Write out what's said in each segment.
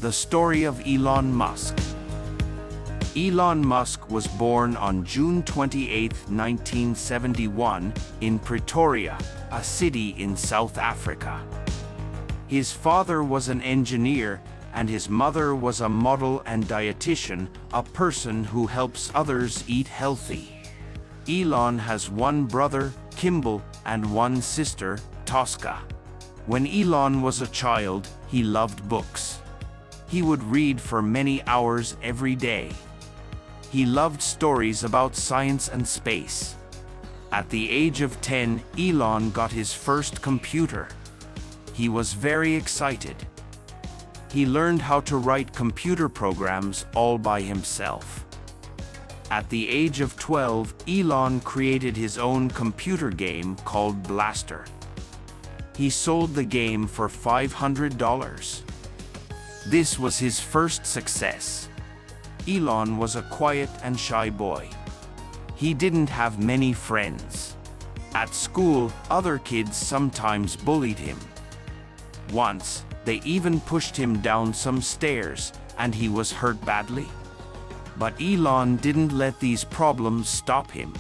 The story of Elon Musk. Elon Musk was born on June 28, 1971, in Pretoria, a city in South Africa. His father was an engineer, and his mother was a model and dietitian, a person who helps others eat healthy. Elon has one brother, Kimball, and one sister, Tosca. When Elon was a child, he loved books. He would read for many hours every day. He loved stories about science and space. At the age of 10, Elon got his first computer. He was very excited. He learned how to write computer programs all by himself. At the age of 12, Elon created his own computer game called Blaster. He sold the game for $500. This was his first success. Elon was a quiet and shy boy. He didn't have many friends. At school, other kids sometimes bullied him. Once, they even pushed him down some stairs, and he was hurt badly. But Elon didn't let these problems stop him.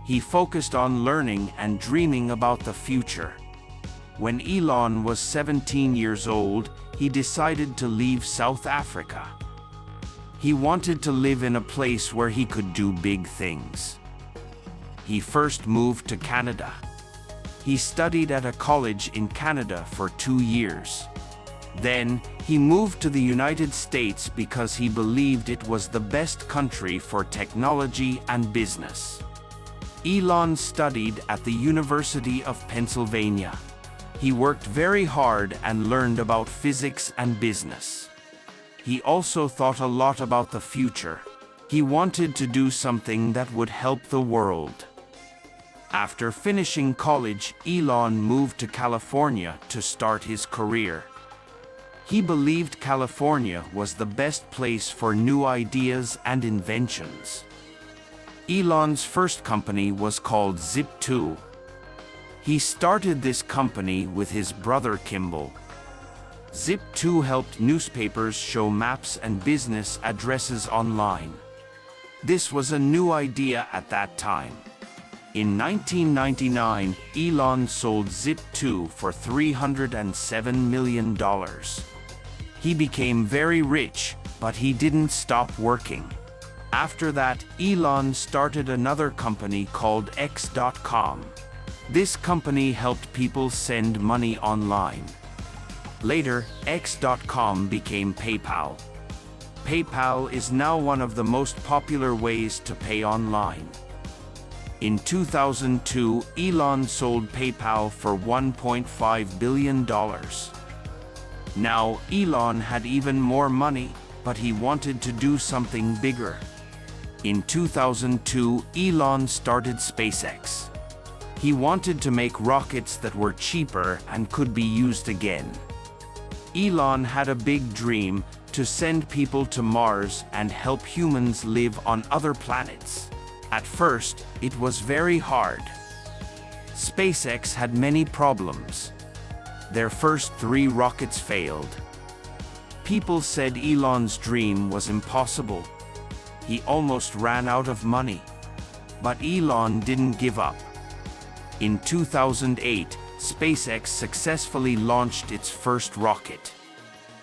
He focused on learning and dreaming about the future. When Elon was 17 years old, he decided to leave South Africa. He wanted to live in a place where he could do big things. He first moved to Canada. He studied at a college in Canada for 2 years. Then, he moved to the United States because he believed it was the best country for technology and business. Elon studied at the University of Pennsylvania. He worked very hard and learned about physics and business. He also thought a lot about the future. He wanted to do something that would help the world. After finishing college, Elon moved to California to start his career. He believed California was the best place for new ideas and inventions. Elon's first company was called Zip2. He started this company with his brother Kimball. Zip2 helped newspapers show maps and business addresses online. This was a new idea at that time. In 1999, Elon sold Zip2 for $307 million. He became very rich, but he didn't stop working. After that, Elon started another company called X.com. This company helped people send money online. Later, X.com became PayPal. PayPal is now one of the most popular ways to pay online. In 2002, Elon sold PayPal for $1.5 billion. Now, Elon had even more money, but he wanted to do something bigger. In 2002, Elon started SpaceX. He wanted to make rockets that were cheaper and could be used again. Elon had a big dream to send people to Mars and help humans live on other planets. At first, it was very hard. SpaceX had many problems. Their first 3 rockets failed. People said Elon's dream was impossible. He almost ran out of money. But Elon didn't give up. In 2008, SpaceX successfully launched its first rocket.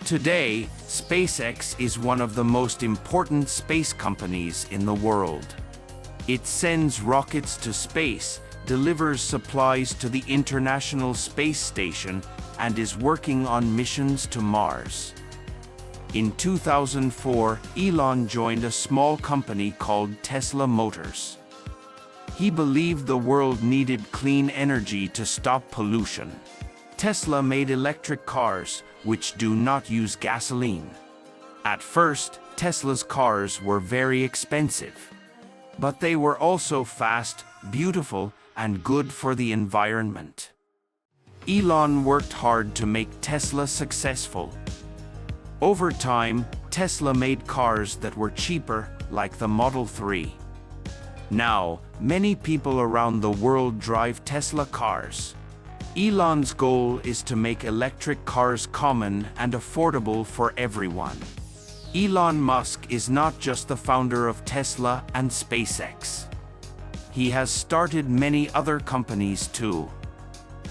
Today, SpaceX is one of the most important space companies in the world. It sends rockets to space, delivers supplies to the International Space Station, and is working on missions to Mars. In 2004, Elon joined a small company called Tesla Motors. He believed the world needed clean energy to stop pollution. Tesla made electric cars, which do not use gasoline. At first, Tesla's cars were very expensive. But they were also fast, beautiful, and good for the environment. Elon worked hard to make Tesla successful. Over time, Tesla made cars that were cheaper, like the Model 3. Now, many people around the world drive Tesla cars. Elon's goal is to make electric cars common and affordable for everyone. Elon Musk is not just the founder of Tesla and SpaceX. He has started many other companies too.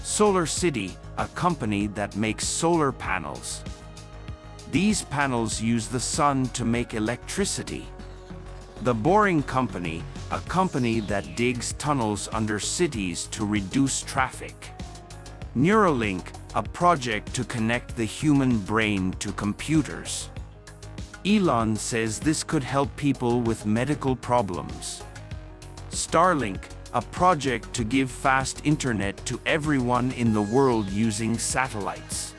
Solar City, a company that makes solar panels. These panels use the sun to make electricity. The Boring Company, a company that digs tunnels under cities to reduce traffic. Neuralink, a project to connect the human brain to computers. Elon says this could help people with medical problems. Starlink, a project to give fast internet to everyone in the world using satellites.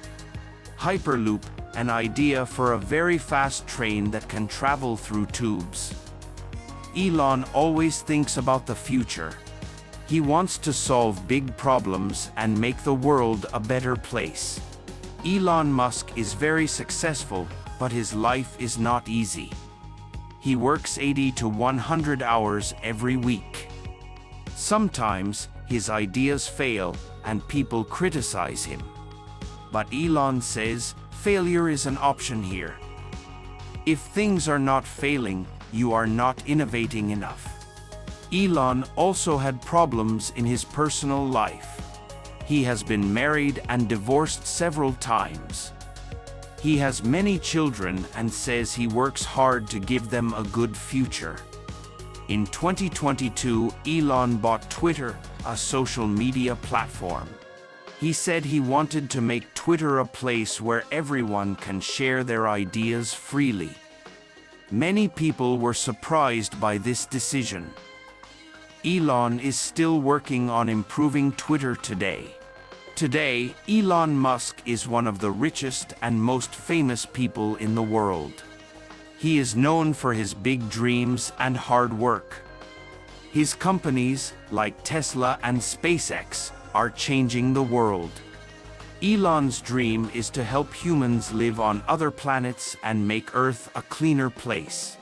Hyperloop, an idea for a very fast train that can travel through tubes. Elon always thinks about the future. He wants to solve big problems and make the world a better place. Elon Musk is very successful, but his life is not easy. He works 80 to 100 hours every week. Sometimes, his ideas fail, and people criticize him. But Elon says, failure is an option here. If things are not failing, you are not innovating enough. Elon also had problems in his personal life. He has been married and divorced several times. He has many children and says he works hard to give them a good future. In 2022, Elon bought Twitter, a social media platform. He said he wanted to make Twitter a place where everyone can share their ideas freely. Many people were surprised by this decision. Elon is still working on improving Twitter today. Today, Elon Musk is one of the richest and most famous people in the world. He is known for his big dreams and hard work. His companies, like Tesla and SpaceX, are changing the world. Elon's dream is to help humans live on other planets and make Earth a cleaner place.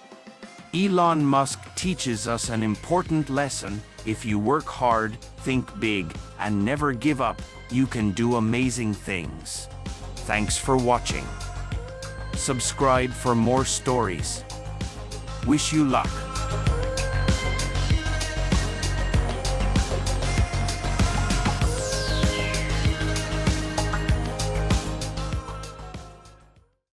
Elon Musk teaches us an important lesson: if you work hard, think big, and never give up, you can do amazing things. Thanks for watching. Subscribe for more stories. Wish you luck.